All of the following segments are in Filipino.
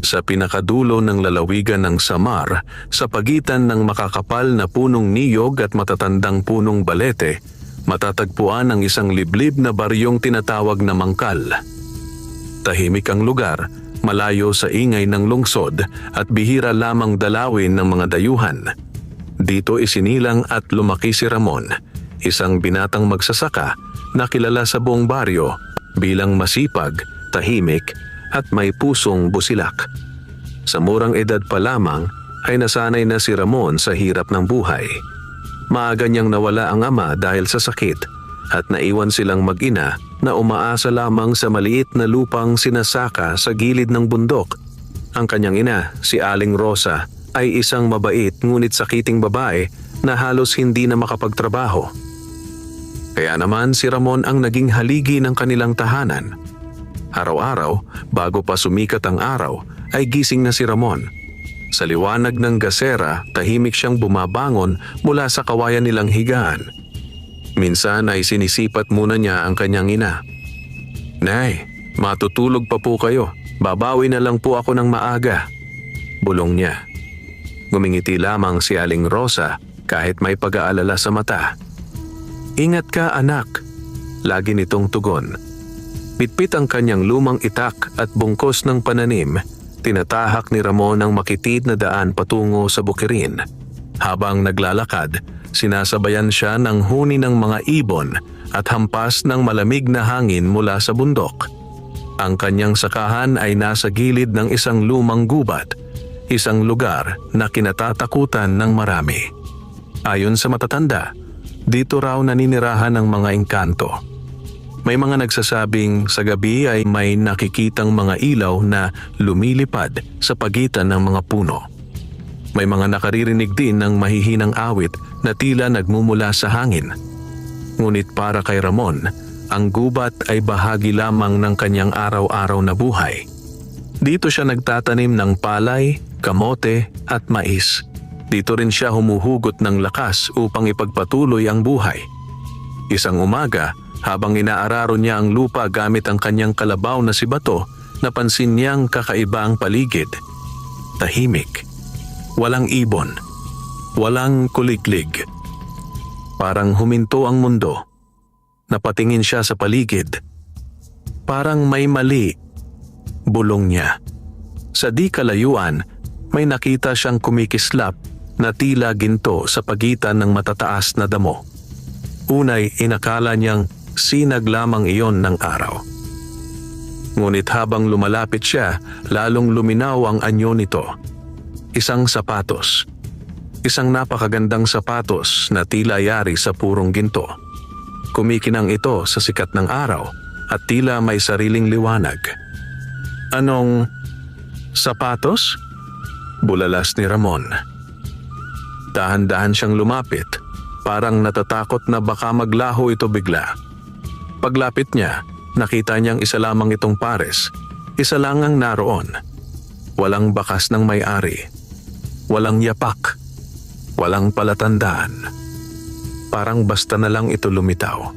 Sa pinakadulo ng lalawigan ng Samar, sa pagitan ng makakapal na punong niyog at matatandang punong balete, matatagpuan ang isang liblib na baryong tinatawag na Mangkal. Tahimik ang lugar, malayo sa ingay ng lungsod at bihira lamang dalawin ng mga dayuhan. Dito isinilang at lumaki si Ramon, isang binatang magsasaka na kilala sa buong baryo bilang masipag, tahimik at may pusong busilak. Sa murang edad pa lamang ay nasanay na si Ramon sa hirap ng buhay. Maaga niyang nawala ang ama dahil sa sakit at naiwan silang mag-ina na umaasa lamang sa maliit na lupang sinasaka sa gilid ng bundok. Ang kanyang ina, si Aling Rosa, ay isang mabait ngunit sakiting babae na halos hindi na makapagtrabaho. Kaya naman si Ramon ang naging haligi ng kanilang tahanan. Araw-araw, bago pa sumikat ang araw, ay gising na si Ramon. Sa liwanag ng gasera, tahimik siyang bumabangon mula sa kawayan nilang higaan. Minsan ay sinisipat muna niya ang kanyang ina. "Nay, matutulog pa po kayo. Babawi na lang po ako ng maaga." Bulong niya. Ngumingiti lamang si Aling Rosa kahit may pag-aalala sa mata. "Ingat ka, anak," lagi nitong tugon. Pitpit ang kanyang lumang itak at bungkos ng pananim, tinatahak ni Ramon ang makitid na daan patungo sa bukirin. Habang naglalakad, sinasabayan siya ng huni ng mga ibon at hampas ng malamig na hangin mula sa bundok. Ang kanyang sakahan ay nasa gilid ng isang lumang gubat, isang lugar na kinatatakutan ng marami. Ayon sa matatanda, dito raw naninirahan ng mga engkanto. May mga nagsasabing sa gabi ay may nakikitang mga ilaw na lumilipad sa pagitan ng mga puno. May mga nakaririnig din ng mahihinang awit na tila nagmumula sa hangin. Ngunit para kay Ramon, ang gubat ay bahagi lamang ng kanyang araw-araw na buhay. Dito siya nagtatanim ng palay, kamote at mais. Dito rin siya humuhugot ng lakas upang ipagpatuloy ang buhay. Isang umaga, habang inaararo niya ang lupa gamit ang kanyang kalabaw na si Bato, napansin niyang kakaiba ang paligid. Tahimik. Walang ibon. Walang kuliglig. Parang huminto ang mundo. Napatingin siya sa paligid. Parang may mali. Bulong niya. Sa di kalayuan, may nakita siyang kumikislap na tila ginto sa pagitan ng matataas na damo. Unay, inakala niyang sinag lamang iyon ng araw. Ngunit habang lumalapit siya, lalong luminaw ang anyo nito. Isang sapatos. Isang napakagandang sapatos na tila yari sa purong ginto. Kumikinang ito sa sikat ng araw at tila may sariling liwanag. "Anong sapatos?" bulalas ni Ramon. Dahan-dahan siyang lumapit, parang natatakot na baka maglaho ito bigla. Paglapit niya, nakita niyang isa lamang itong pares. Isa lang ang naroon. Walang bakas ng may-ari. Walang yapak. Walang palatandaan. Parang basta na lang ito lumitaw.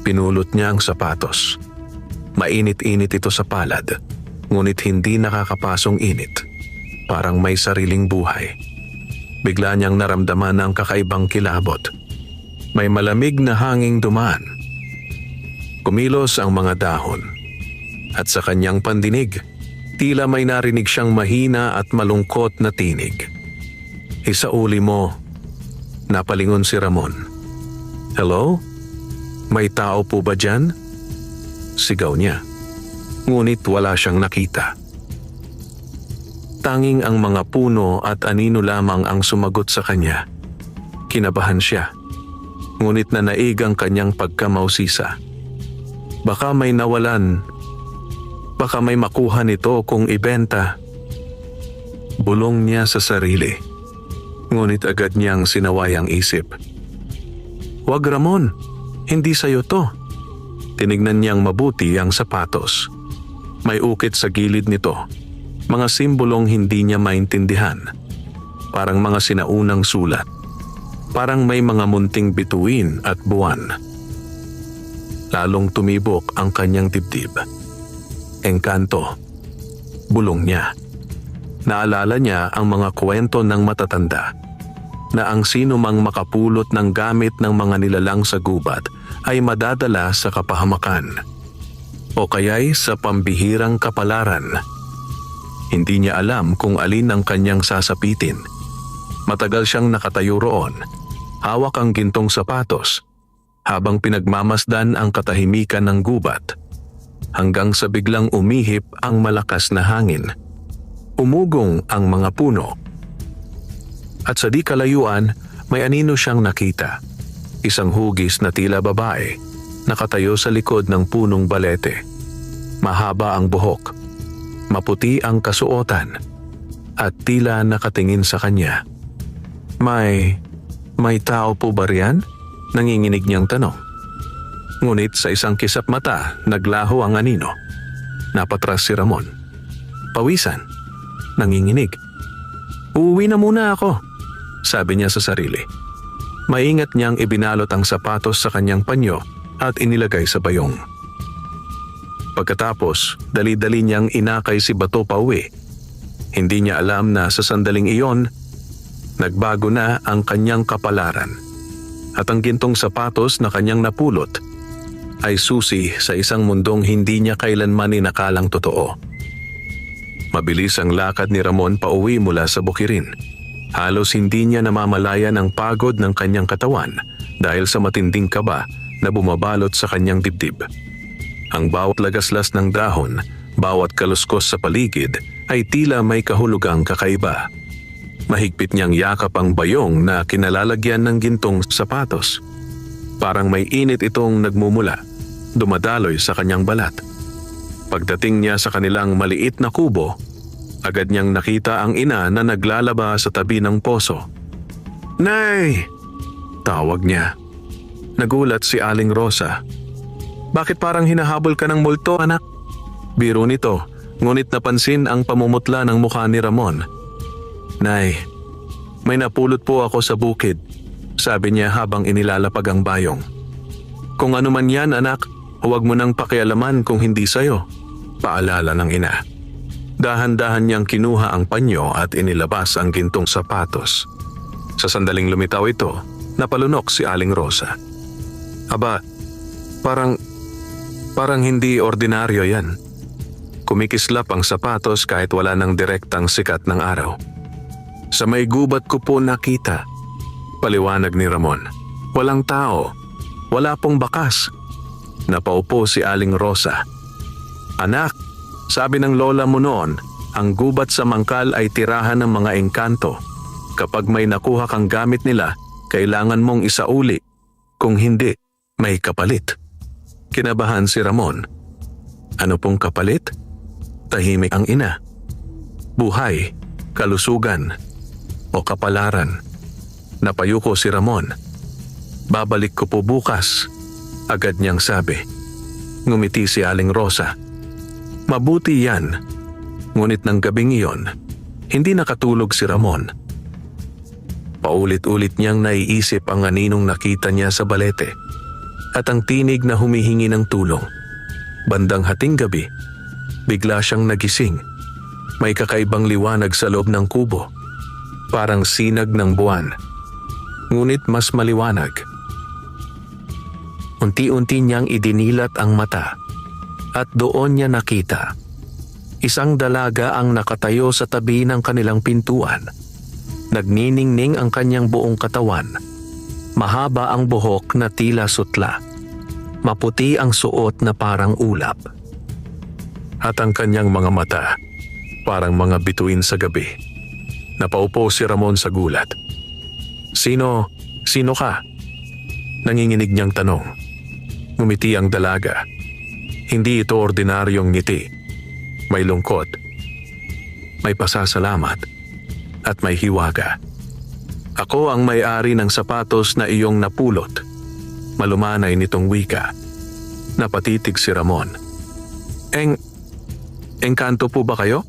Pinulot niya ang sapatos. Mainit-init ito sa palad, ngunit hindi nakakapasong init. Parang may sariling buhay. Bigla niyang naramdaman ang kakaibang kilabot. May malamig na hanging dumaan. Kumilos ang mga dahon. At sa kanyang pandinig, tila may narinig siyang mahina at malungkot na tinig. "Isauli mo," napalingon si Ramon. "Hello? May tao po ba dyan?" sigaw niya. Ngunit wala siyang nakita. Tanging ang mga puno at anino lamang ang sumagot sa kanya. Kinabahan siya. Ngunit nanaig ang kanyang pagkamausisa. Baka may nawalan. Baka may makuha nito kung ibenta. Bulong niya sa sarili. Ngunit agad niyang sinaway ang isip. "Wag, Ramon. Hindi sa'yo to." Tinignan niyang mabuti ang sapatos. May ukit sa gilid nito. Mga simbolong hindi niya maintindihan. Parang mga sinaunang sulat. Parang may mga munting bituin at buwan. Lalong tumibok ang kanyang dibdib. "Engkanto," bulong niya. Naalala niya ang mga kwento ng matatanda na ang sino mang makapulot ng gamit ng mga nilalang sa gubat ay madadala sa kapahamakan o kaya'y sa pambihirang kapalaran. Hindi niya alam kung alin ang kanyang sasapitin. Matagal siyang nakatayo roon, hawak ang gintong sapatos, habang pinagmamasdan ang katahimikan ng gubat, hanggang sa biglang umihip ang malakas na hangin. Umugong ang mga puno. At sa di kalayuan, may anino siyang nakita. Isang hugis na tila babae, nakatayo sa likod ng punong balete. Mahaba ang buhok, maputi ang kasuotan, at tila nakatingin sa kanya. May tao po ba riyan? Nanginginig niyang tanong. Ngunit sa isang kisap mata, naglaho ang anino. Napatras si Ramon. Pawisan. Nanginginig. Uuwi na muna ako, sabi niya sa sarili. Maingat niyang ibinalot ang sapatos sa kanyang panyo at inilagay sa bayong. Pagkatapos, dali-dali niyang inakay si Bato pauwi. Hindi niya alam na sa sandaling iyon, nagbago na ang kanyang kapalaran. At ang gintong sapatos na kanyang napulot ay susi sa isang mundong hindi niya kailanman inakalang totoo. Mabilis ang lakad ni Ramon pauwi mula sa bukirin. Halos hindi niya namamalayan ang pagod ng kanyang katawan dahil sa matinding kaba na bumabalot sa kanyang dibdib. Ang bawat lagaslas ng dahon, bawat kaluskos sa paligid ay tila may kahulugang kakaiba. Mahigpit niyang yakap ang bayong na kinalalagyan ng gintong sapatos. Parang may init itong nagmumula, dumadaloy sa kanyang balat. Pagdating niya sa kanilang maliit na kubo, agad niyang nakita ang ina na naglalaba sa tabi ng poso. "Nay!" tawag niya. Nagulat si Aling Rosa. "Bakit parang hinahabol ka ng multo, anak?" Biro nito, ngunit napansin ang pamumutla ng mukha ni Ramon. "Nay, may napulot po ako sa bukid," sabi niya habang inilalapag ang bayong. "Kung ano man yan, anak, huwag mo nang pakialaman kung hindi sayo," paalala ng ina. Dahan-dahan niyang kinuha ang panyo at inilabas ang gintong sapatos. Sa sandaling lumitaw ito, napalunok si Aling Rosa. "Aba, parang hindi ordinaryo yan." Kumikislap ang sapatos kahit wala ng direktang sikat ng araw. "Sa may gubat ko po nakita," paliwanag ni Ramon. "Walang tao, wala pong bakas." Napaupo si Aling Rosa. "Anak, sabi ng lola mo noon, ang gubat sa mangkal ay tirahan ng mga engkanto. Kapag may nakuha kang gamit nila, kailangan mong isauli. Kung hindi, may kapalit." Kinabahan si Ramon. "Ano pong kapalit?" Tahimik ang ina. "Buhay, kalusugan, o kapalaran." Napayuko si Ramon. "Babalik ko po bukas," agad niyang sabi. Ngumiti si Aling Rosa. "Mabuti yan." Ngunit ng gabing iyon, hindi nakatulog si Ramon. Paulit-ulit niyang naiisip ang aninong nakita niya sa balete at ang tinig na humihingi ng tulong. Bandang hating gabi, bigla siyang nagising. May kakaibang liwanag sa loob ng kubo. Parang sinag ng buwan, ngunit mas maliwanag. Unti-unti niyang idinilat ang mata at doon niya nakita. Isang dalaga ang nakatayo sa tabi ng kanilang pintuan. Nagniningning ang kanyang buong katawan. Mahaba ang buhok na tila sutla. Maputi ang suot na parang ulap. At ang kanyang mga mata, parang mga bituin sa gabi. Napaupo si Ramon sa gulat. Sino ka?" Nanginginig niyang tanong. Ngumiti ang dalaga. Hindi ito ordinaryong ngiti. May lungkot, may pasasalamat, at may hiwaga. "Ako ang may-ari ng sapatos na iyong napulot." Malumanay nitong wika. Napatitig si Ramon. Engkanto po ba kayo?"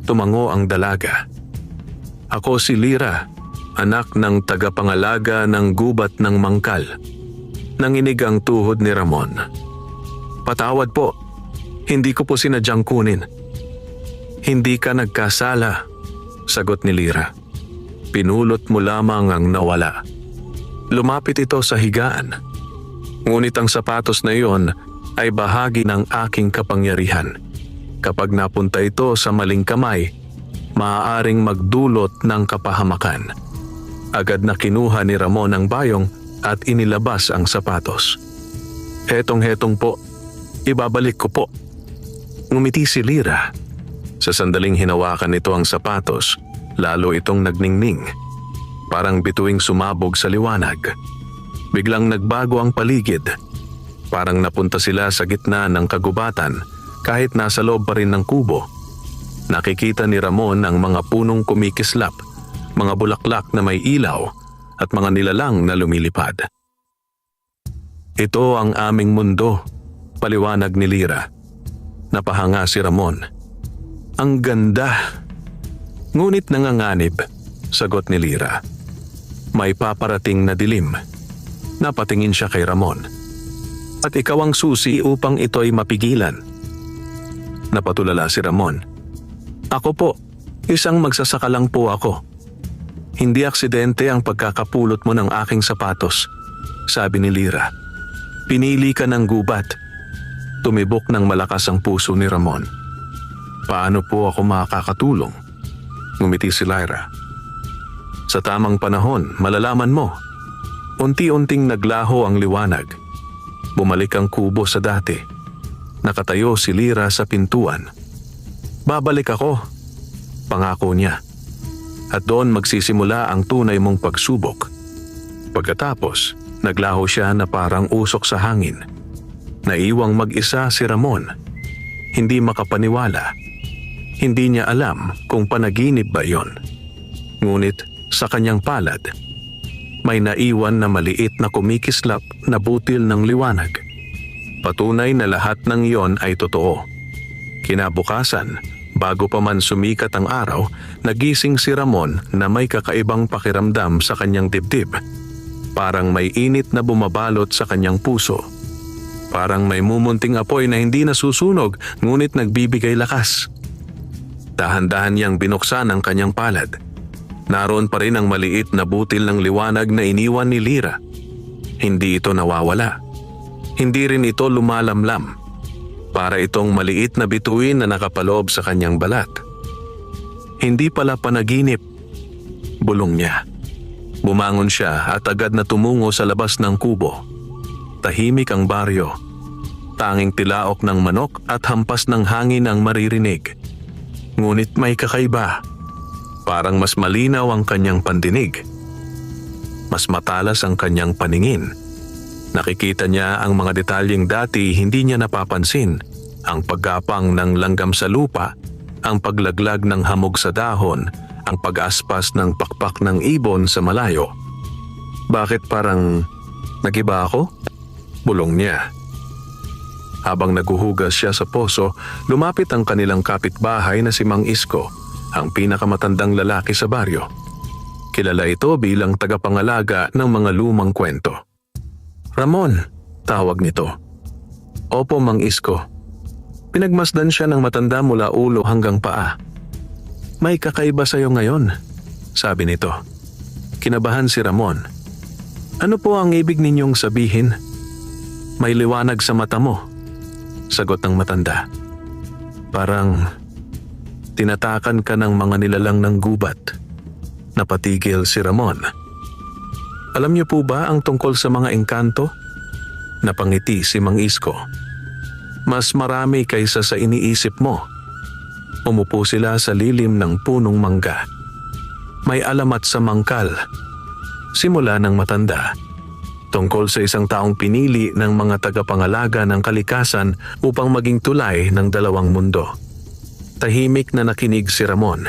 Tumango ang dalaga. "Ako si Lira, anak ng tagapangalaga ng gubat ng mangkal." Nanginig ang tuhod ni Ramon. "Patawad po, hindi ko po sinadyang kunin." Hindi ka nagkasala, sagot ni Lira. Pinulot mo lamang ang nawala. Lumapit ito sa higaan. Ngunit ang sapatos na iyon ay bahagi ng aking kapangyarihan. Kapag napunta ito sa maling kamay, maaaring magdulot ng kapahamakan. Agad na kinuha ni Ramon ang bayong at inilabas ang sapatos. Hetong-hetong po, ibabalik ko po. Ngumiti si Lira. Sa sandaling hinawakan nito ang sapatos, lalo itong nagningning. Parang bituing sumabog sa liwanag. Biglang nagbago ang paligid. Parang napunta sila sa gitna ng kagubatan kahit nasa loob pa rin ng kubo. Nakikita ni Ramon ang mga punong kumikislap, mga bulaklak na may ilaw at mga nilalang na lumilipad. Ito ang aming mundo, paliwanag ni Lira. Napahanga si Ramon. Ang ganda. Ngunit nanganganib, sagot ni Lira. May paparating na dilim. Napatingin siya kay Ramon. At ikaw ang susi upang ito'y mapigilan. Napatulala si Ramon. Ako po, isang magsasaka lang po ako. Hindi aksidente ang pagkakapulot mo ng aking sapatos, sabi ni Lira. Pinili ka ng gubat. Tumibok ng malakas ang puso ni Ramon. Paano po ako makakatulong? Ngumiti si Lyra. Sa tamang panahon, malalaman mo. Unti-unting naglaho ang liwanag. Bumalik ang kubo sa dati. Nakatayo si Lira sa pintuan. Babalik ako, pangako niya. At doon magsisimula ang tunay mong pagsubok. Pagkatapos, naglaho siya na parang usok sa hangin. Naiwang mag-isa si Ramon. Hindi makapaniwala. Hindi niya alam kung panaginip ba yon. Ngunit sa kanyang palad, may naiwan na maliit na kumikislap na butil ng liwanag. Patunay na lahat ng iyon ay totoo. Kinabukasan, bago pa man sumikat ang araw, nagising si Ramon na may kakaibang pakiramdam sa kanyang dibdib. Parang may init na bumabalot sa kanyang puso. Parang may mumunting apoy na hindi nasusunog ngunit nagbibigay lakas. Dahan-dahan niyang binuksan ang kanyang palad. Naroon pa rin ang maliit na butil ng liwanag na iniwan ni Lira. Hindi ito nawawala. Hindi rin ito lumalamlam. Para itong maliit na bituin na nakapaloob sa kanyang balat. Hindi pala panaginip. Bulong niya. Bumangon siya at agad na tumungo sa labas ng kubo. Tahimik ang baryo. Tanging tilaok ng manok at hampas ng hangin ang maririnig. Ngunit may kakaiba. Parang mas malinaw ang kanyang pandinig. Mas matalas ang kanyang paningin. Nakikita niya ang mga detalyeng dati hindi niya napapansin. Ang paggapang ng langgam sa lupa, ang paglaglag ng hamog sa dahon, ang pag-aspas ng pakpak ng ibon sa malayo. Bakit parang nagiba ako? Bulong niya. Habang naguhugas siya sa poso, lumapit ang kanilang kapitbahay na si Mang Isko, ang pinakamatandang lalaki sa baryo. Kilala ito bilang tagapangalaga ng mga lumang kwento. Ramon, tawag nito. Opo, Mang Isko. Pinagmasdan siya ng matanda mula ulo hanggang paa. May kakaiba sa'yo ngayon, sabi nito. Kinabahan si Ramon. Ano po ang ibig ninyong sabihin? May liwanag sa mata mo, sagot ng matanda. Parang tinatakan ka ng mga nilalang ng gubat. Napatigil si Ramon. Alam niyo po ba ang tungkol sa mga engkanto? Napangiti si Mang Isko. Mas marami kaysa sa iniisip mo. Umupo sila sa lilim ng punong mangga. May alamat sa mangkal. Simula ng matanda. Tungkol sa isang taong pinili ng mga tagapangalaga ng kalikasan upang maging tulay ng dalawang mundo. Tahimik na nakinig si Ramon.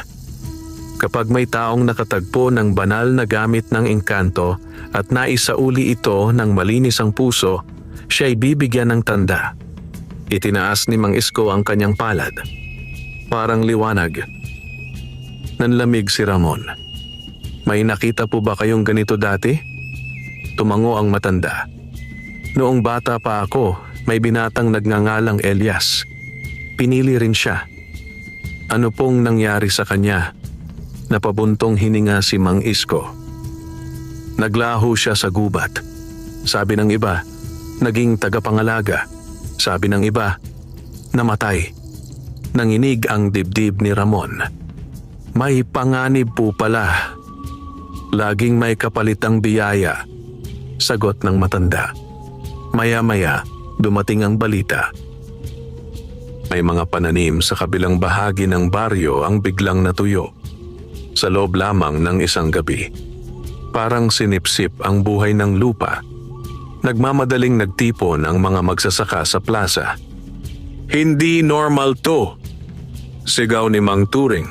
Kapag may taong nakatagpo ng banal na gamit ng engkanto at naisauli ito ng malinis ang puso, siya'y bibigyan ng tanda. Itinaas ni Mang Isko ang kanyang palad. Parang liwanag. Nanlamig si Ramon. May nakita po ba kayong ganito dati? Tumango ang matanda. Noong bata pa ako, may binatang nagngangalang Elias. Pinili rin siya. Ano pong nangyari sa kanya? Napabuntong hininga si Mang Isko. Naglaho siya sa gubat. Sabi ng iba, naging tagapangalaga. Sabi ng iba, namatay. Nanginig ang dibdib ni Ramon. May panganib po pala. Laging may kapalitang biyaya. Sagot ng matanda. Maya-maya, dumating ang balita. May mga pananim sa kabilang bahagi ng baryo ang biglang natuyo. Sa loob lamang ng isang gabi. Parang sinipsip ang buhay ng lupa. Nagmamadaling nagtipon ang mga magsasaka sa plaza. Hindi normal to! Sigaw ni Mang Turing.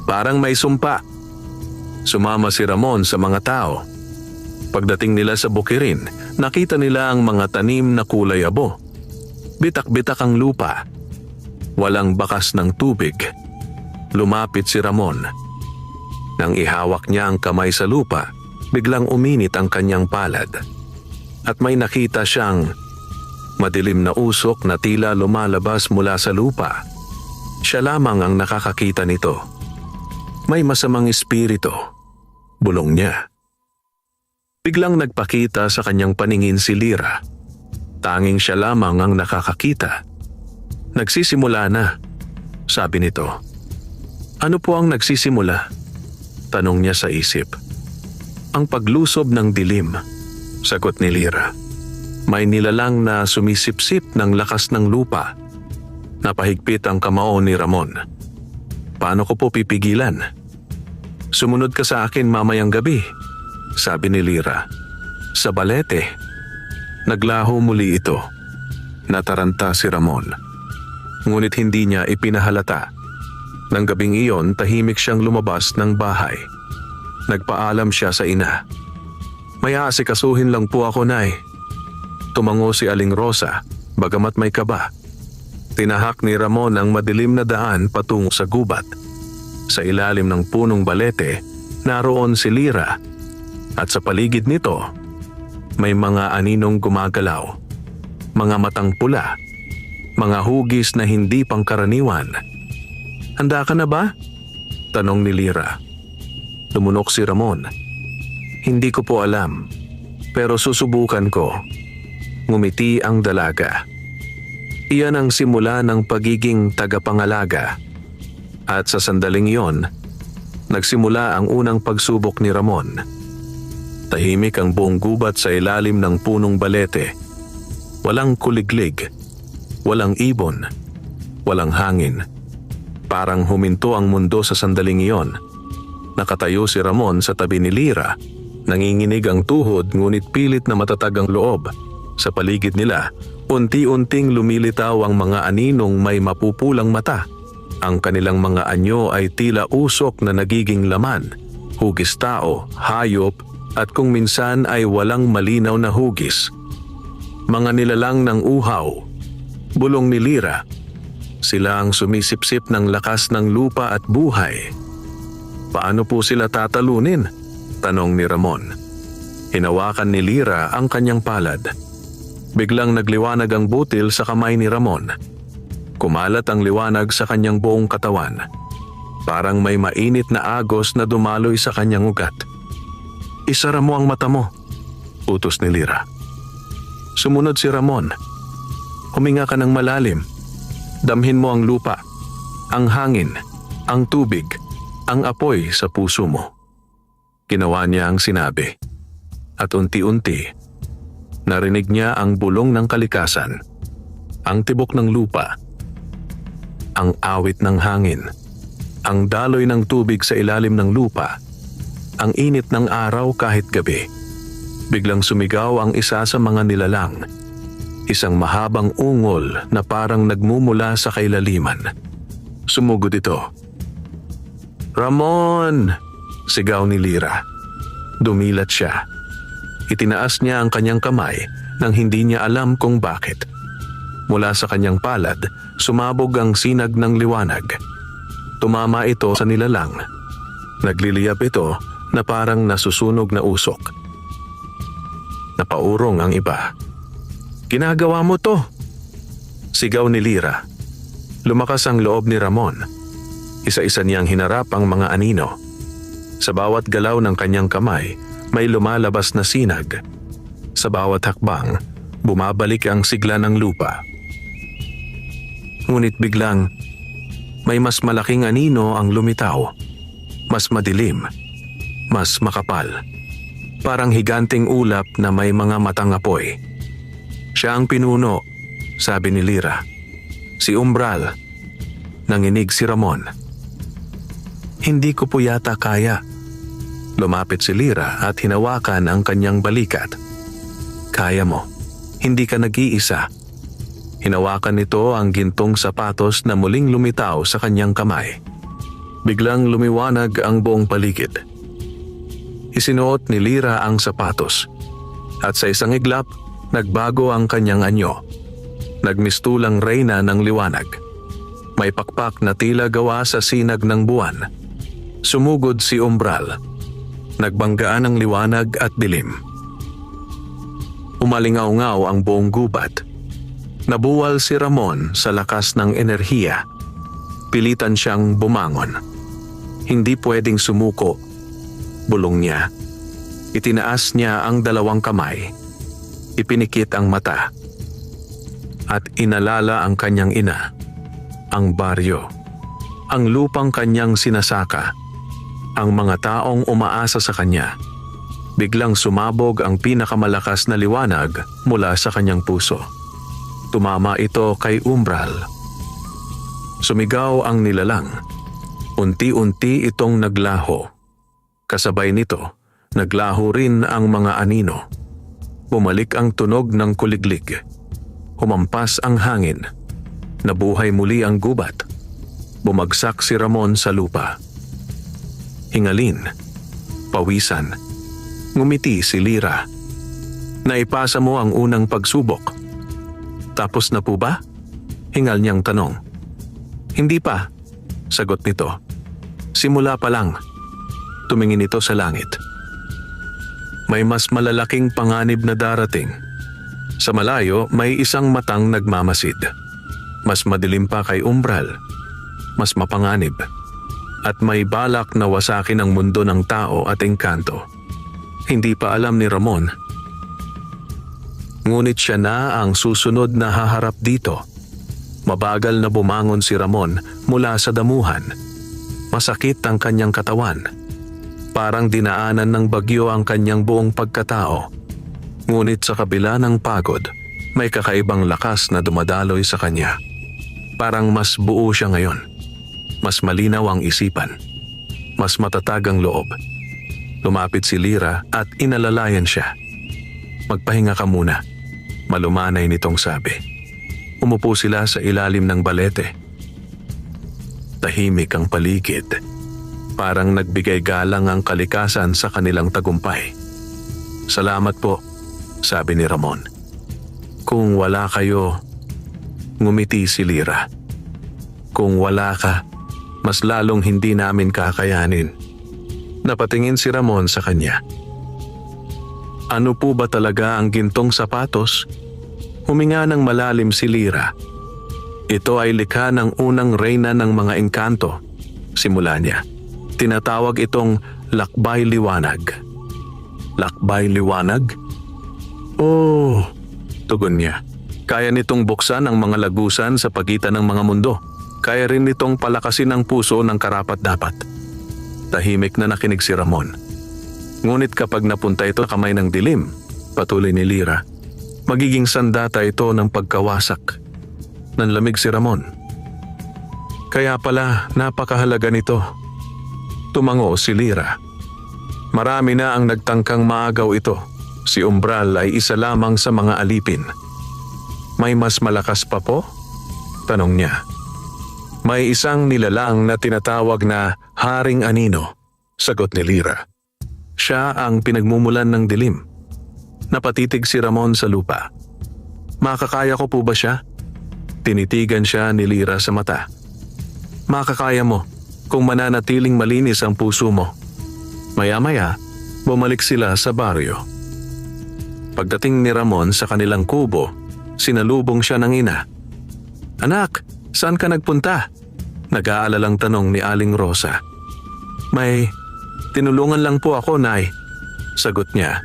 Parang may sumpa. Sumama si Ramon sa mga tao. Pagdating nila sa bukirin, nakita nila ang mga tanim na kulay abo. Bitak-bitak ang lupa. Walang bakas ng tubig. Lumapit si Ramon. Nang ihawak niya ang kamay sa lupa, biglang uminit ang kanyang palad. At may nakita siyang madilim na usok na tila lumalabas mula sa lupa. Siya lamang ang nakakakita nito. May masamang espiritu. Bulong niya. Biglang nagpakita sa kanyang paningin si Lira. Tanging siya lamang ang nakakakita. Nagsisimula na, sabi nito. Ano po ang nagsisimula? Tanong niya sa isip. Ang paglusob ng dilim, sagot ni Lira. May nilalang na sumisipsip ng lakas ng lupa. Napahigpit ang kamao ni Ramon. Paano ko po pipigilan? Sumunod ka sa akin mamayang gabi, sabi ni Lira. Sa balete. Naglaho muli ito. Nataranta si Ramon. Ngunit hindi niya ipinahalata. Nang gabing iyon, tahimik siyang lumabas ng bahay. Nagpaalam siya sa ina. May aasikasuhin lang po ako, Nay. Tumango si Aling Rosa, bagamat may kaba. Tinahak ni Ramon ang madilim na daan patungo sa gubat. Sa ilalim ng punong balete, naroon si Lira. At sa paligid nito, may mga aninong gumagalaw. Mga matang pula. Mga hugis na hindi pangkaraniwan. Handa ka na ba? Tanong ni Lira. Lumunok si Ramon. Hindi ko po alam. Pero susubukan ko. Ngumiti ang dalaga. Iyan ang simula ng pagiging tagapangalaga. At sa sandaling iyon, nagsimula ang unang pagsubok ni Ramon. Tahimik ang buong gubat sa ilalim ng punong balete. Walang kuliglig, walang ibon, walang hangin. Parang huminto ang mundo sa sandaling iyon. Nakatayo si Ramon sa tabi ni Lira. Nanginginig ang tuhod ngunit pilit na matatag ang loob. Sa paligid nila, unti-unting lumilitaw ang mga aninong may mapupulang mata. Ang kanilang mga anyo ay tila usok na nagiging laman, hugis tao, hayop, at kung minsan ay walang malinaw na hugis. Mga nilalang ng uhaw, bulong ni Lira. Sila ang sumisipsip ng lakas ng lupa at buhay. Paano po sila tatalunin? Tanong ni Ramon. Hinawakan ni Lira ang kanyang palad. Biglang nagliwanag ang butil sa kamay ni Ramon. Kumalat ang liwanag sa kanyang buong katawan. Parang may mainit na agos na dumaloy sa kanyang ugat. Isara mo ang mata mo, utos ni Lira. Sumunod si Ramon. Huminga ka ng malalim. Damhin mo ang lupa, ang hangin, ang tubig, ang apoy sa puso mo. Ginawa niya ang sinabi. At unti-unti, narinig niya ang bulong ng kalikasan, ang tibok ng lupa, ang awit ng hangin, ang daloy ng tubig sa ilalim ng lupa, ang init ng araw kahit gabi. Biglang sumigaw ang isa sa mga nilalang. Isang mahabang ungol na parang nagmumula sa kailaliman. Sumugod ito. Ramon! Sigaw ni Lira. Dumilat siya. Itinaas niya ang kanyang kamay nang hindi niya alam kung bakit. Mula sa kanyang palad, sumabog ang sinag ng liwanag. Tumama ito sa nilalang. Nagliliyab ito na parang nasusunog na usok. Napaurong ang iba. Ginagawa mo to! Sigaw ni Lira. Lumakas ang loob ni Ramon. Isa-isa niyang hinarap ang mga anino. Sa bawat galaw ng kanyang kamay, may lumalabas na sinag. Sa bawat hakbang, bumabalik ang sigla ng lupa. Ngunit biglang, may mas malaking anino ang lumitaw. Mas madilim, mas makapal. Parang higanting ulap na may mga matang apoy. Siya ang pinuno, sabi ni Lyra. Si Umbral. Nanginig si Ramon. Hindi ko po yata kaya. Lumapit si Lyra at hinawakan ang kanyang balikat. Kaya mo. Hindi ka nag-iisa. Hinawakan nito ang gintong sapatos na muling lumitaw sa kanyang kamay. Biglang lumiwanag ang buong paligid. Isinuot ni Lyra ang sapatos. At sa isang iglap, nagbago ang kanyang anyo. Nagmistulang reyna ng liwanag. May pakpak na tila gawa sa sinag ng buwan. Sumugod si Umbral. Nagbanggaan ang liwanag at dilim. Umalingaw-ngaw ang buong gubat. Nabuwal si Ramon sa lakas ng enerhiya. Pilitan siyang bumangon. Hindi pwedeng sumuko. Bulong niya. Itinaas niya ang dalawang kamay. Ipinikit ang mata. At inalala ang kanyang ina. Ang baryo. Ang lupang kanyang sinasaka. Ang mga taong umaasa sa kanya. Biglang sumabog ang pinakamalakas na liwanag mula sa kanyang puso. Tumama ito kay Umbral. Sumigaw ang nilalang. Unti-unti itong naglaho. Kasabay nito, naglaho rin ang mga anino. Bumalik ang tunog ng kuliglig. Humampas ang hangin. Nabuhay muli ang gubat. Bumagsak si Ramon sa lupa. Hingalin. Pawisan. Ngumiti si Lyra. Naipasa mo ang unang pagsubok. Tapos na po ba? Hingal niyang tanong. Hindi pa, sagot nito. Simula pa lang. Tumingin ito sa langit. May mas malalaking panganib na darating. Sa malayo, may isang matang nagmamasid. Mas madilim pa kay Umbral. Mas mapanganib. At may balak na wasakin ang mundo ng tao at engkanto. Hindi pa alam ni Ramon. Ngunit siya na ang susunod na haharap dito. Mabagal na bumangon si Ramon mula sa damuhan. Masakit ang kanyang katawan. Parang dinaanan ng bagyo ang kanyang buong pagkatao. Ngunit sa kabila ng pagod, may kakaibang lakas na dumadaloy sa kanya. Parang mas buo siya ngayon. Mas malinaw ang isipan. Mas matatag ang loob. Lumapit si Lyra at inalalayan siya. Magpahinga ka muna. Malumanay nitong sabi. Umupo sila sa ilalim ng balete. Tahimik ang paligid. Parang nagbigay galang ang kalikasan sa kanilang tagumpay. Salamat po, sabi ni Ramon. Kung wala kayo, ngumiti si Lyra. Kung wala ka, mas lalong hindi namin kakayanin. Napatingin si Ramon sa kanya. Ano po ba talaga ang gintong sapatos? Huminga ng malalim si Lyra. Ito ay likha ng unang reyna ng mga engkanto. Simula niya. Tinatawag itong Lakbay Liwanag. Lakbay Liwanag? Oh, tugon niya. Kaya nitong buksan ang mga lagusan sa pagitan ng mga mundo. Kaya rin nitong palakasin ang puso ng karapat-dapat. Tahimik na nakinig si Ramon. Ngunit kapag napunta ito sa kamay ng dilim, patuloy ni Lyra, magiging sandata ito ng pagkawasak. Nanlamig si Ramon. Kaya pala napakahalaga nito. Tumango si Lyra. Marami na ang nagtangkang maagaw ito. Si Umbral ay isa lamang sa mga alipin. May mas malakas pa po? Tanong niya. May isang nilalang na tinatawag na Haring Anino, sagot ni Lyra. Siya ang pinagmumulan ng dilim. Napatitig si Ramon sa lupa. Makakaya ko po ba siya? Tinitigan siya ni Lyra sa mata. Makakaya mo kung mananatiling malinis ang puso mo. Maya-maya, bumalik sila sa baryo. Pagdating ni Ramon sa kanilang kubo, sinalubong siya ng ina. Anak, Saan ka nagpunta? Nag-aalalang tanong ni Aling Rosa. May tinulungan lang po ako, Nay. Sagot niya.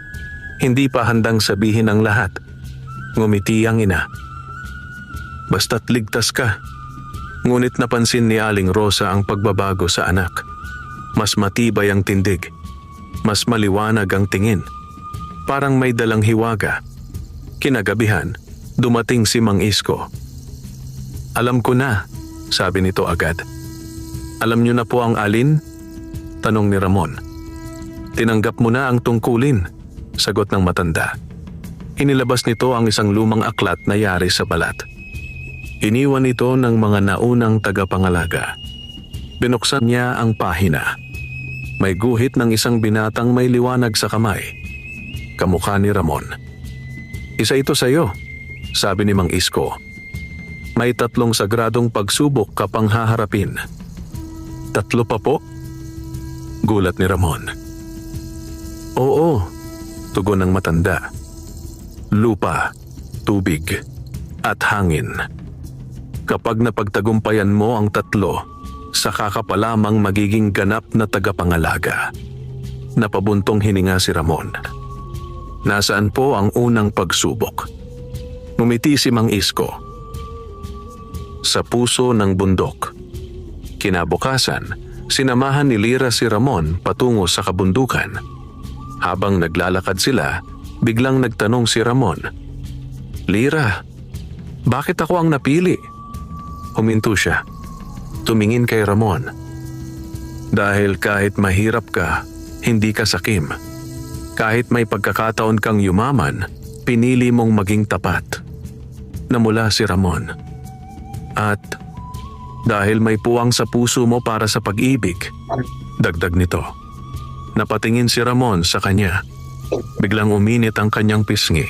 Hindi pa handang sabihin ang lahat. Ngumiti ang ina. Basta't ligtas ka. Ngunit napansin ni Aling Rosa ang pagbabago sa anak. Mas matibay ang tindig. Mas maliwanag ang tingin. Parang may dalang hiwaga. Kinagabihan, dumating si Mang Isko. Alam ko na, sabi nito agad. Alam niyo na po ang alin? Tanong ni Ramon. Tinanggap mo na ang tungkulin, sagot ng matanda. Inilabas nito ang isang lumang aklat na yari sa balat. Iniwan ito ng mga naunang tagapangalaga. Binuksan niya ang pahina. May guhit ng isang binatang may liwanag sa kamay. Kamukha ni Ramon. Isa ito sa iyo, sabi ni Mang Isko. May 3 sagradong pagsubok ka pang haharapin. 3 pa po? Gulat ni Ramon. Oo, tugon ng matanda. Lupa, tubig, at hangin. Kapag napagtagumpayan mo ang 3, saka ka pa lamang magiging ganap na tagapangalaga. Napabuntong hininga si Ramon. Nasaan po ang unang pagsubok? Ngumiti si Mang Isko. Sa puso ng bundok. Kinabukasan, sinamahan ni Lira si Ramon patungo sa kabundukan. Habang naglalakad sila, biglang nagtanong si Ramon. Lira, bakit ako ang napili? Huminto siya. Tumingin kay Ramon. Dahil kahit mahirap ka, hindi ka sakim. Kahit may pagkakataon kang yumaman, pinili mong maging tapat. Namula si Ramon. At dahil may puwang sa puso mo para sa pag-ibig, dagdag nito. Napatingin si Ramon sa kanya. Biglang uminit ang kanyang pisngi.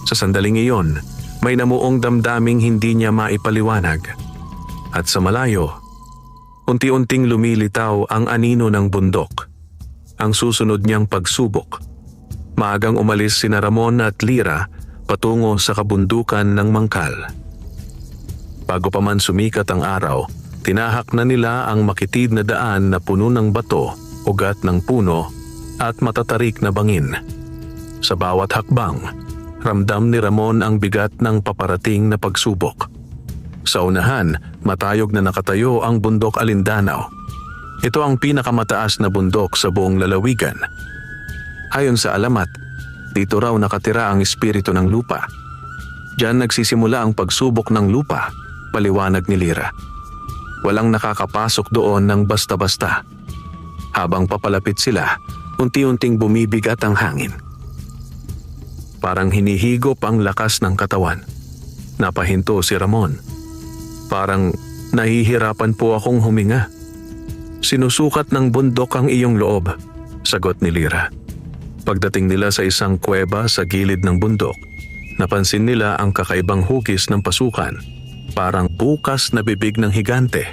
Sa sandaling iyon, may namuong damdaming hindi niya maipaliwanag. At sa malayo, unti-unting lumilitaw ang anino ng bundok. Ang susunod niyang pagsubok. Maagang umalis sina Ramon at Lira patungo sa kabundukan ng Mangkal. Bago pa man sumikat ang araw, tinahak na nila ang makitid na daan na puno ng bato, ugat ng puno at matatarik na bangin. Sa bawat hakbang, ramdam ni Ramon ang bigat ng paparating na pagsubok. Sa unahan, matayog na nakatayo ang bundok Alindanao. Ito ang pinakamataas na bundok sa buong lalawigan. Ayon sa alamat, dito raw nakatira ang espiritu ng lupa. Diyan nagsisimula ang pagsubok ng lupa, paliwanag ni Lira. Walang nakakapasok doon ng basta-basta. Habang papalapit sila, unti-unting bumibigat ang hangin. Parang hinihigop ang lakas ng katawan. Napahinto si Ramon. Parang nahihirapan po akong huminga. Sinusukat ng bundok ang iyong loob, sagot ni Lira. Pagdating nila sa isang kuweba sa gilid ng bundok, napansin nila ang kakaibang hugis ng pasukan, parang bukas na bibig ng higante.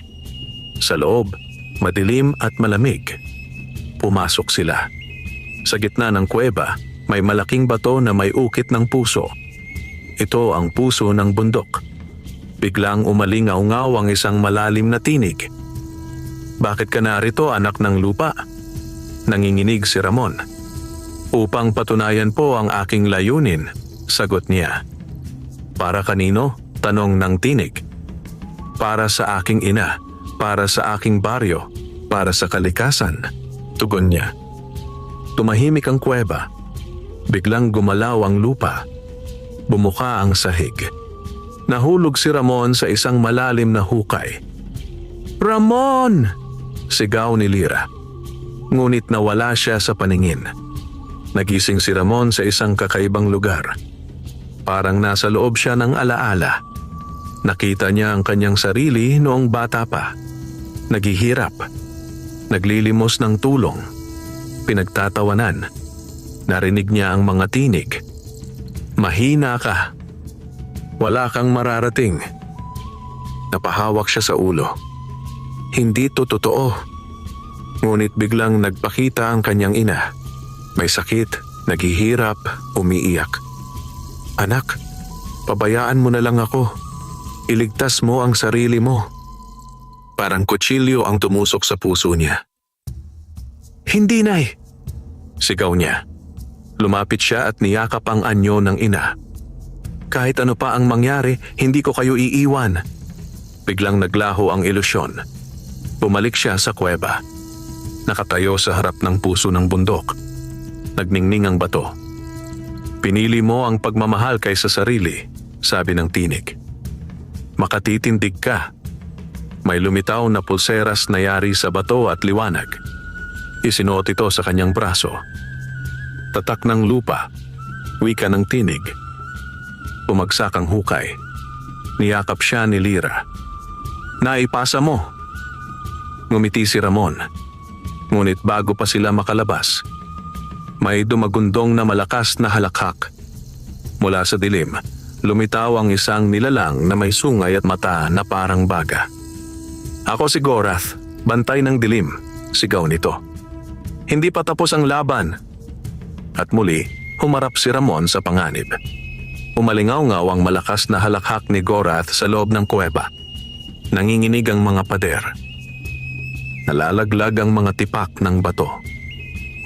Sa loob, madilim at malamig. Pumasok sila. Sa gitna ng kuweba, may malaking bato na may ukit ng puso. Ito ang puso ng bundok. Biglang umalingaw-ngaw ang isang malalim na tinig. Bakit ka narito, anak ng lupa? Nanginginig si Ramon. Upang patunayan po ang aking layunin, sagot niya. Para kanino? Tanong ng tinig. Para sa aking ina, para sa aking baryo, para sa kalikasan, tugon niya. Tumahimik ang kuweba. Biglang gumalaw ang lupa. Bumuka ang sahig. Nahulog si Ramon sa isang malalim na hukay. Ramon! Sigaw ni Lira. Ngunit nawala siya sa paningin. Nagising si Ramon sa isang kakaibang lugar. Parang nasa loob siya ng alaala. Nakita niya ang kanyang sarili noong bata pa. Naghihirap. Naglilimos ng tulong. Pinagtatawanan. Narinig niya ang mga tinig. Mahina ka. Wala kang mararating. Napahawak siya sa ulo. Hindi to totoo. Ngunit biglang nagpakita ang kanyang ina. May sakit, naghihirap, umiiyak. Anak, pabayaan mo na lang ako. Iligtas mo ang sarili mo. Parang kutsilyo ang tumusok sa puso niya. Hindi, Nay! Sigaw niya. Lumapit siya at niyakap ang anyo ng ina. Kahit ano pa ang mangyari, hindi ko kayo iiwan. Biglang naglaho ang ilusyon. Bumalik siya sa kuweba. Nakatayo sa harap ng puso ng bundok. Nagningning ang bato. Pinili mo ang pagmamahal kaysa sarili, sabi ng tinig. Makatitindig ka. May lumitaw na pulseras na yari sa bato at liwanag. Isinuot ito sa kanyang braso. Tatak ng lupa, wika ng tinig. Bumagsak ang hukay. Niyakap siya ni Lyra. Naipasa mo. Ngumiti si Ramon. Ngunit bago pa sila makalabas, may dumagundong na malakas na halakhak. Mula sa dilim, lumitaw ang isang nilalang na may sungay at mata na parang baga. Ako si Gorath, bantay ng dilim, sigaw nito. Hindi pa tapos ang laban. At muli, humarap si Ramon sa panganib. Umalingaw-ngaw ang malakas na halakhak ni Gorath sa loob ng kuweba. Nanginginig ang mga pader. Nalalaglag ang mga tipak ng bato.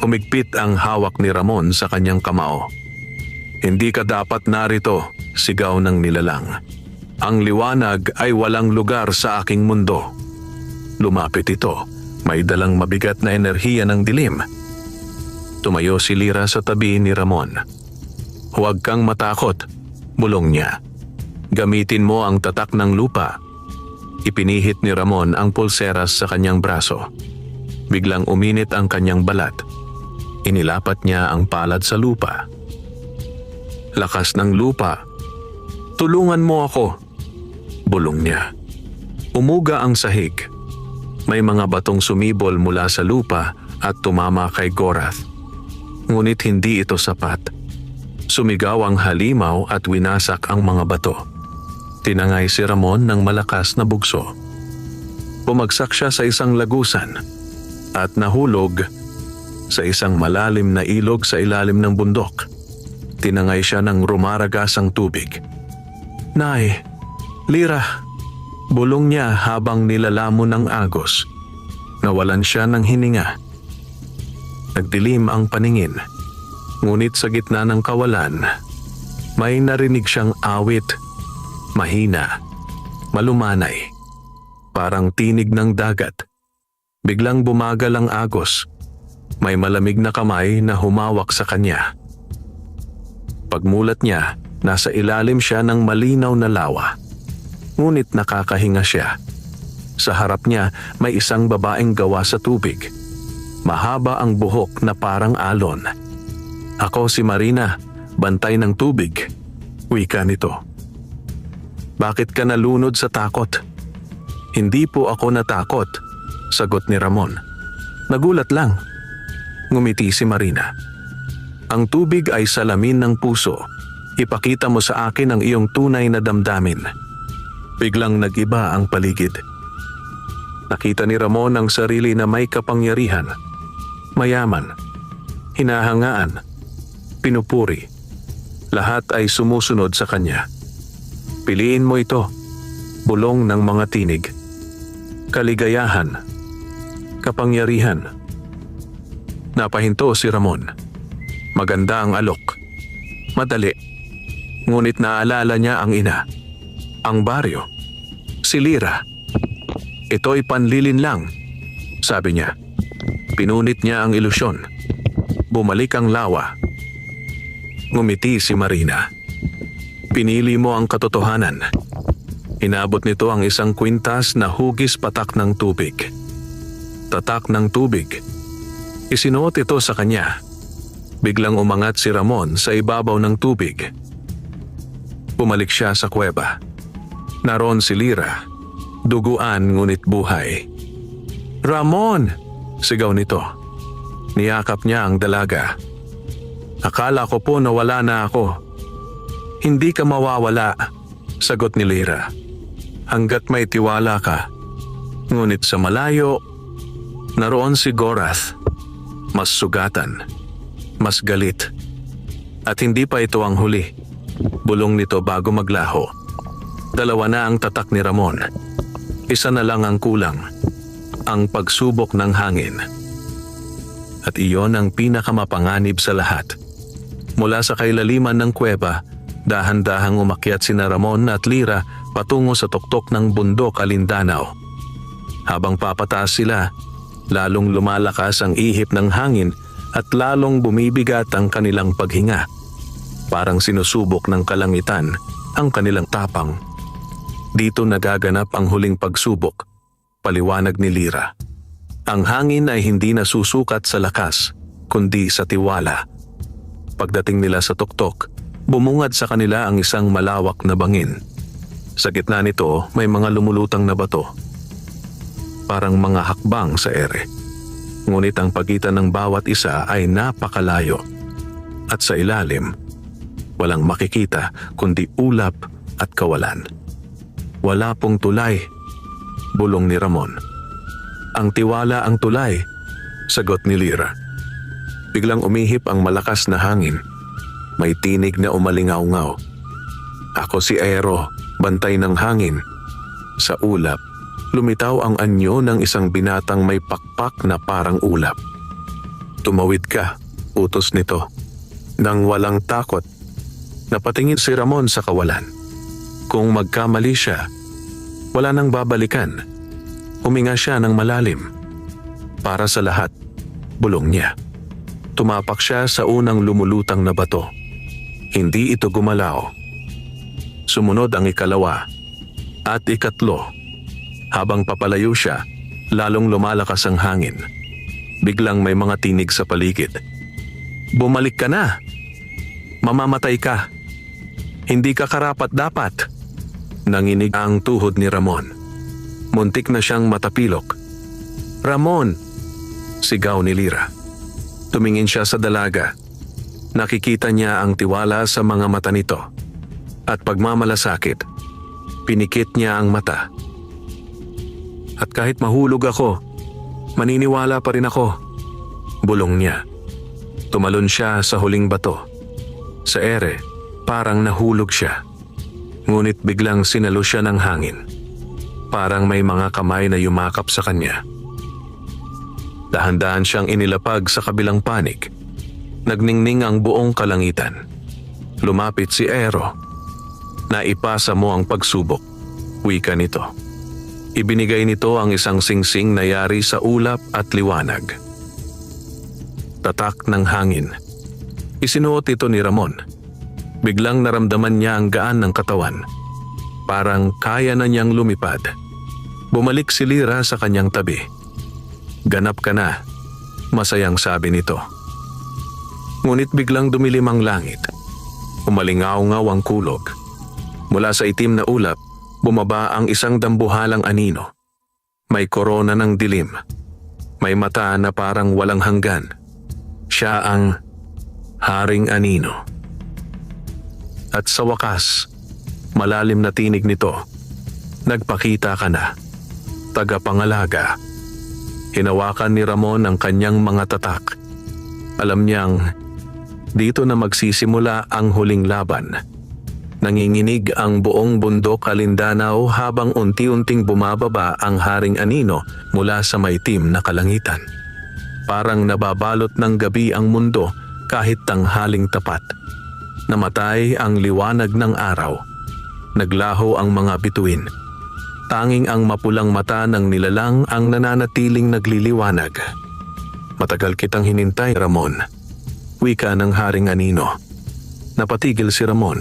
Humigpit ang hawak ni Ramon sa kanyang kamao. Hindi ka dapat narito, sigaw ng nilalang. Ang liwanag ay walang lugar sa aking mundo. Lumapit ito, may dalang mabigat na enerhiya ng dilim. Tumayo si Lyra sa tabi ni Ramon. Huwag kang matakot, bulong niya. Gamitin mo ang tatak ng lupa. Ipinihit ni Ramon ang pulseras sa kanyang braso. Biglang uminit ang kanyang balat. Inilapat niya ang palad sa lupa. Lakas ng lupa. Tulungan mo ako, bulong niya. Umuga ang sahig. May mga batong sumibol mula sa lupa at tumama kay Gorath. Ngunit hindi ito sapat. Sumigaw ang halimaw at winasak ang mga bato. Tinangay si Ramon ng malakas na bugso. Bumagsak siya sa isang lagusan at nahulog sa isang malalim na ilog sa ilalim ng bundok. Tinangay siya ng rumaragasang tubig. Nay, Lyra, bulong niya habang nilalamon ng agos. Nawalan siya ng hininga. Nagdilim ang paningin. Ngunit sa gitna ng kawalan, may narinig siyang awit. Mahina, malumanay, parang tinig ng dagat. Biglang bumagal ang agos. May malamig na kamay na humawak sa kanya. Pagmulat niya, nasa ilalim siya ng malinaw na lawa. Ngunit nakakahinga siya. Sa harap niya may isang babaeng gawa sa tubig. Mahaba ang buhok na parang alon. Ako si Marina, bantay ng tubig, wika nito. Bakit ka nalunod sa takot? Hindi po ako natakot, sagot ni Ramon. Nagulat lang. Ngumiti si Marina. Ang tubig ay salamin ng puso. Ipakita mo sa akin ang iyong tunay na damdamin. Biglang nag-iba ang paligid. Nakita ni Ramon ang sarili na may kapangyarihan. Mayaman, hinahangaan, pinupuri. Lahat ay sumusunod sa kanya. Piliin mo ito, bulong ng mga tinig. Kaligayahan, kapangyarihan. Napahinto si Ramon. Maganda ang alok. Madali. Ngunit naalala niya ang ina. Ang baryo. Si Lyra. Ito'y panlilin lang, sabi niya. Pinunit niya ang ilusyon. Bumalik ang lawa. Ngumiti si Marina. Pinili mo ang katotohanan. Inabot nito ang isang kwintas na hugis patak ng tubig. Tatak ng tubig. Isinuot ito sa kanya. Biglang umangat si Ramon sa ibabaw ng tubig. Bumalik siya sa kuweba. Naroon si Lyra. Duguan ngunit buhay. Ramon! Sigaw nito. Niyakap niya ang dalaga. Akala ko po nawala na ako. Hindi ka mawawala, sagot ni Lyra. Hanggat may tiwala ka. Ngunit sa malayo, naroon si Gorath. Mas sugatan, mas galit. At hindi pa ito ang huli. Bulong nito bago maglaho. Dalawa na ang tatak ni Ramon. Isa na lang ang kulang, ang pagsubok ng hangin. At iyon ang pinakamapanganib sa lahat. Mula sa kailaliman ng kuweba, dahan-dahang umakyat sina Ramon at Lira patungo sa tuktok ng bundok Alindanao. Habang papataas sila, lalong lumalakas ang ihip ng hangin at lalong bumibigat ang kanilang paghinga. Parang sinusubok ng kalangitan ang kanilang tapang. Dito nagaganap ang huling pagsubok, paliwanag ni Lira. Ang hangin ay hindi nasusukat sa lakas, kundi sa tiwala. Pagdating nila sa tuktok, bumungad sa kanila ang isang malawak na bangin. Sa gitna nito may mga lumulutang na bato. Parang mga hakbang sa ere. Ngunit ang pagitan ng bawat isa ay napakalayo. At sa ilalim, walang makikita kundi ulap at kawalan. Wala pong tulay, bulong ni Ramon. Ang tiwala ang tulay, sagot ni Lira. Biglang umihip ang malakas na hangin. May tinig na umalingaw-ngaw. Ako si Aero, bantay ng hangin. Sa ulap, lumitaw ang anyo ng isang binatang may pakpak na parang ulap. Tumawid ka, utos nito. Nang walang takot, napatingin si Ramon sa kawalan. Kung magkamali siya, wala nang babalikan. Huminga siya ng malalim. Para sa lahat, bulong niya. Tumapak siya sa unang lumulutang na bato. Hindi ito gumalaw. Sumunod ang ikalawa at ikatlo. Habang papalayo siya, lalong lumalakas ang hangin. Biglang may mga tinig sa paligid. Bumalik ka na! Mamamatay ka! Hindi ka karapat-dapat! Nanginig ang tuhod ni Ramon. Muntik na siyang matapilok. Ramon! Sigaw ni Lira. Tumingin siya sa dalaga. Nakikita niya ang tiwala sa mga mata nito. At pagmamalasakit, pinikit niya ang mata. At kahit mahulog ako, maniniwala pa rin ako, bulong niya. Tumalon siya sa huling bato. Sa ere, parang nahulog siya. Ngunit biglang sinalo siya ng hangin. Parang may mga kamay na yumakap sa kanya. Dahan-dahan siyang inilapag sa kabilang panig. Nagningning ang buong kalangitan. Lumapit si Aero. Naipasa mo ang pagsubok, wika nito. Ibinigay nito ang isang singsing na yari sa ulap at liwanag. Tatak ng hangin. Isinuot ito ni Ramon. Biglang naramdaman niya ang gaan ng katawan. Parang kaya na niyang lumipad. Bumalik si Lira sa kanyang tabi. Ganap ka na, masayang sabi nito. Ngunit biglang dumilim ang langit. Umalingaw-ngaw ang kulog. Mula sa itim na ulap, bumaba ang isang dambuhalang anino. May korona ng dilim. May mata na parang walang hanggan. Siya ang Haring Anino. At sa wakas, malalim na tinig nito. Nagpakita ka na. Tagapangalaga. Hinawakan ni Ramon ang kanyang mga tatak. Alam niyang dito na magsisimula ang huling laban. Nanginginig ang buong bundok Alindanao habang unti-unting bumababa ang Haring Anino mula sa maitim na kalangitan. Parang nababalot ng gabi ang mundo kahit tanghaling tapat. Namatay ang liwanag ng araw. Naglaho ang mga bituin. Tanging ang mapulang mata ng nilalang ang nananatiling nagliliwanag. Matagal kitang hinintay, Ramon. Wika ng Haring Anino. Napatigil si Ramon.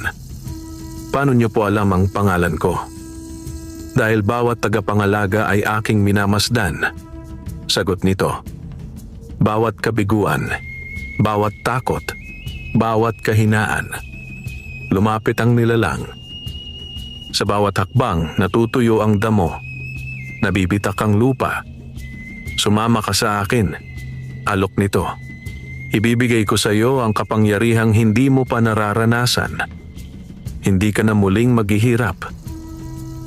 Paano niyo po alam ang pangalan ko? Dahil bawat tagapangalaga ay aking minamasdan. Sagot nito. Bawat kabiguan, bawat takot, bawat kahinaan. Lumapit ang nilalang. Sa bawat hakbang natutuyo ang damo. Nabibitak ang lupa. Sumama ka sa akin. Alok nito. Ibibigay ko sa iyo ang kapangyarihang hindi mo pa nararanasan. Hindi ka na muling maghihirap.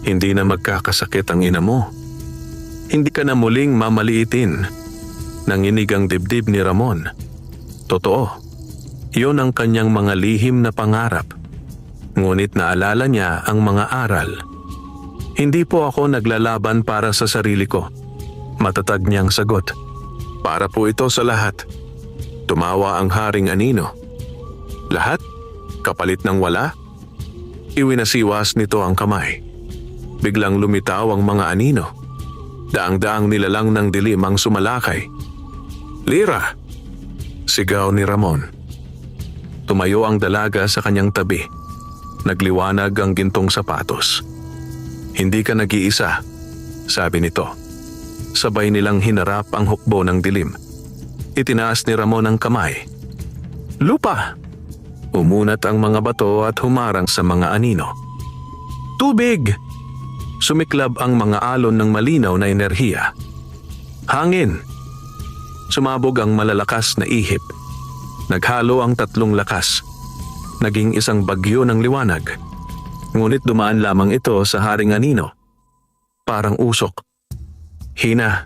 Hindi na magkakasakit ang ina mo. Hindi ka na muling mamaliitin. Nanginig ang dibdib ni Ramon. Totoo. Iyon ang kanyang mga lihim na pangarap. Ngunit naalala niya ang mga aral Hindi po ako naglalaban para sa sarili ko. Matatag niyang sagot. Para po ito sa lahat. Tumawa ang Haring Anino. Lahat? Kapalit ng wala? Iwinasiwas nito ang kamay. Biglang lumitaw ang mga anino. Daang-daang nilalang ng dilim ang sumalakay. Lira! Sigaw ni Ramon. Tumayo ang dalaga sa kanyang tabi. Nagliwanag ang gintong sapatos. Hindi ka nag-iisa, sabi nito. Sabay nilang hinarap ang hukbo ng dilim. Itinaas ni Ramon ang kamay. Lupa! Umunat ang mga bato at humarang sa mga anino. Tubig! Sumiklab ang mga alon ng malinaw na enerhiya. Hangin! Sumabog ang malalakas na ihip. Naghalo ang tatlong lakas. Naging isang bagyo ng liwanag. Ngunit dumaan lamang ito sa Haring Anino. Parang usok. Hina.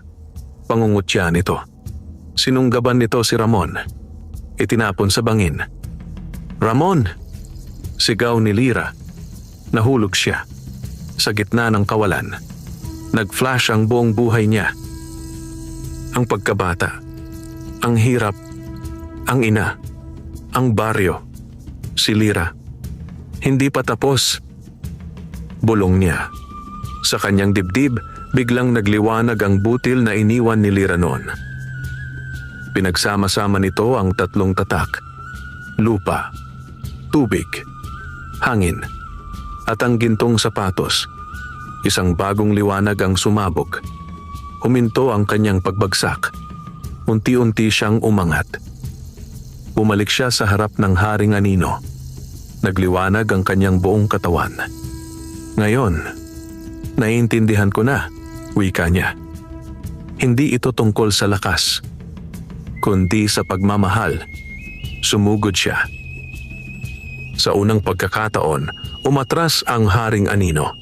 Pangungutya nito. Sinunggaban nito si Ramon. Itinapon sa bangin. Ramon! Sigaw ni Lira. Nahulog siya. Sa gitna ng kawalan. Nag-flash ang buong buhay niya. Ang pagkabata. Ang hirap. Ang ina. Ang baryo. Si Lira. Hindi pa tapos. Bulong niya. Sa kanyang dibdib, biglang nagliwanag ang butil na iniwan ni Lira noon. Pinagsama-sama nito ang tatlong tatak. Lupa. Tubig. Hangin. At ang gintong sapatos. Isang bagong liwanag ang sumabog. Huminto ang kanyang pagbagsak. Unti-unti siyang umangat. Bumalik siya sa harap ng Haring Anino. Nagliwanag ang kanyang buong katawan. Ngayon, naiintindihan ko na, wika niya. Hindi ito tungkol sa lakas, kundi sa pagmamahal. Sumugod siya. Sa unang pagkakataon, umatras ang Haring Anino.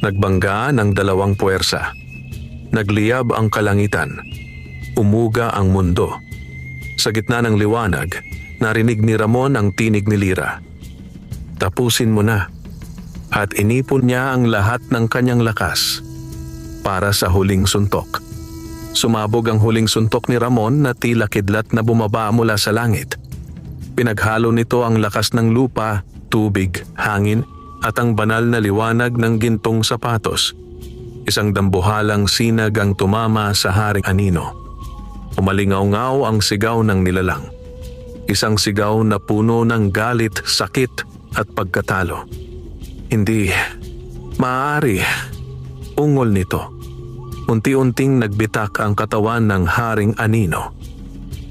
Nagbangga ng dalawang puwersa. Nagliyab ang kalangitan. Umuga ang mundo. Sa gitna ng liwanag, narinig ni Ramon ang tinig ni Lira. Tapusin mo na. At inipon niya ang lahat ng kanyang lakas para sa huling suntok. Sumabog ang huling suntok ni Ramon na tila kidlat na bumaba mula sa langit. Pinaghalo nito ang lakas ng lupa, tubig, hangin at ang banal na liwanag ng gintong sapatos. Isang dambuhalang sinag ang tumama sa Haring Anino. Umalingaw-ngaw ang sigaw ng nilalang. Isang sigaw na puno ng galit, sakit at pagkatalo. Hindi, maaari. Ungol nito. Unti-unting nagbitak ang katawan ng Haring Anino.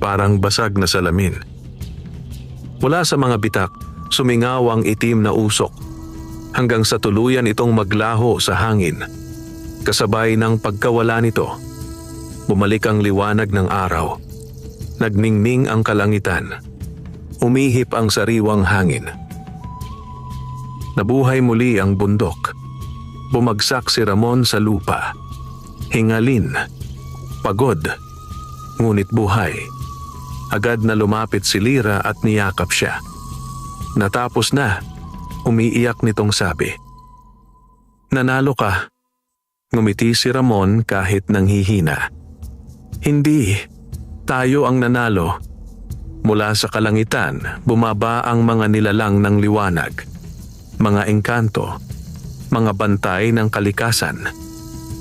Parang basag na salamin. Mula sa mga bitak, sumingaw ang itim na usok. Hanggang sa tuluyan itong maglaho sa hangin. Kasabay ng pagkawala nito, bumalik ang liwanag ng araw. Nagningning ang kalangitan. Umihip ang sariwang hangin. Nabuhay muli ang bundok. Bumagsak si Ramon sa lupa. Hingalin. Pagod. Ngunit buhay. Agad na lumapit si Lira at niyakap siya. Natapos na. Umiiyak nitong sabi. Nanalo ka. Ngumiti si Ramon kahit nanghihina. Hindi. Tayo ang nanalo. Mula sa kalangitan, bumaba ang mga nilalang ng liwanag. Mga engkanto. Mga bantay ng kalikasan.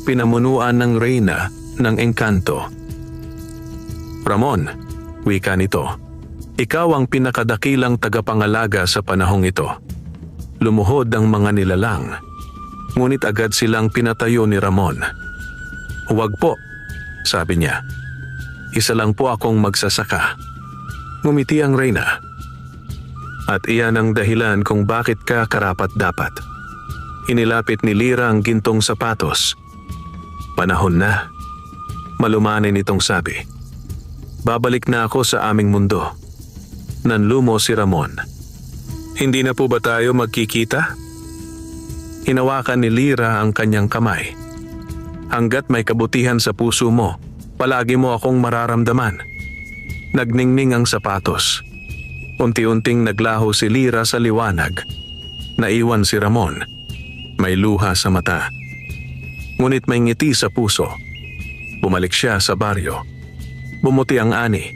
Pinamunuan ng reyna ng engkanto. Ramon, wika nito. Ikaw ang pinakadakilang tagapangalaga sa panahong ito. Lumuhod ang mga nilalang. Ngunit agad silang pinatayo ni Ramon. Huwag po, sabi niya. Isa lang po akong magsasaka. Ngumiti ang reyna. At iyan ang dahilan kung bakit ka karapat-dapat. Inilapit ni Lira ang gintong sapatos. Panahon na. Malumanay nitong sabi. Babalik na ako sa aming mundo. Nanlumo si Ramon. Hindi na po ba tayo magkikita? Hinawakan ni Lira ang kanyang kamay. Hanggat may kabutihan sa puso mo, palagi mo akong mararamdaman. Nagningning ang sapatos. Unti-unting naglaho si Lira sa liwanag. Naiwan si Ramon. May luha sa mata. ngunit may ngiti sa puso. Bumalik siya sa baryo. Bumuti ang ani.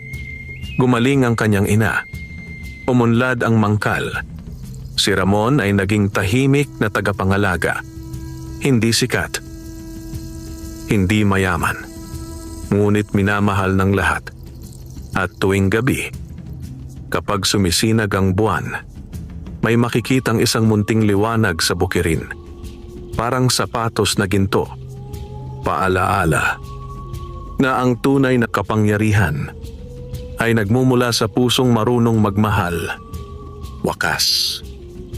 Gumaling ang kanyang ina. Umunlad ang mangkal. Si Ramon ay naging tahimik na tagapangalaga. Hindi sikat. Hindi mayaman. Ngunit minamahal ng lahat. At tuwing gabi, kapag sumisinag ang buwan, may makikitang isang munting liwanag sa bukirin. Parang sapatos na ginto. Paalaala na ang tunay na kapangyarihan ay nagmumula sa pusong marunong magmahal. Wakas.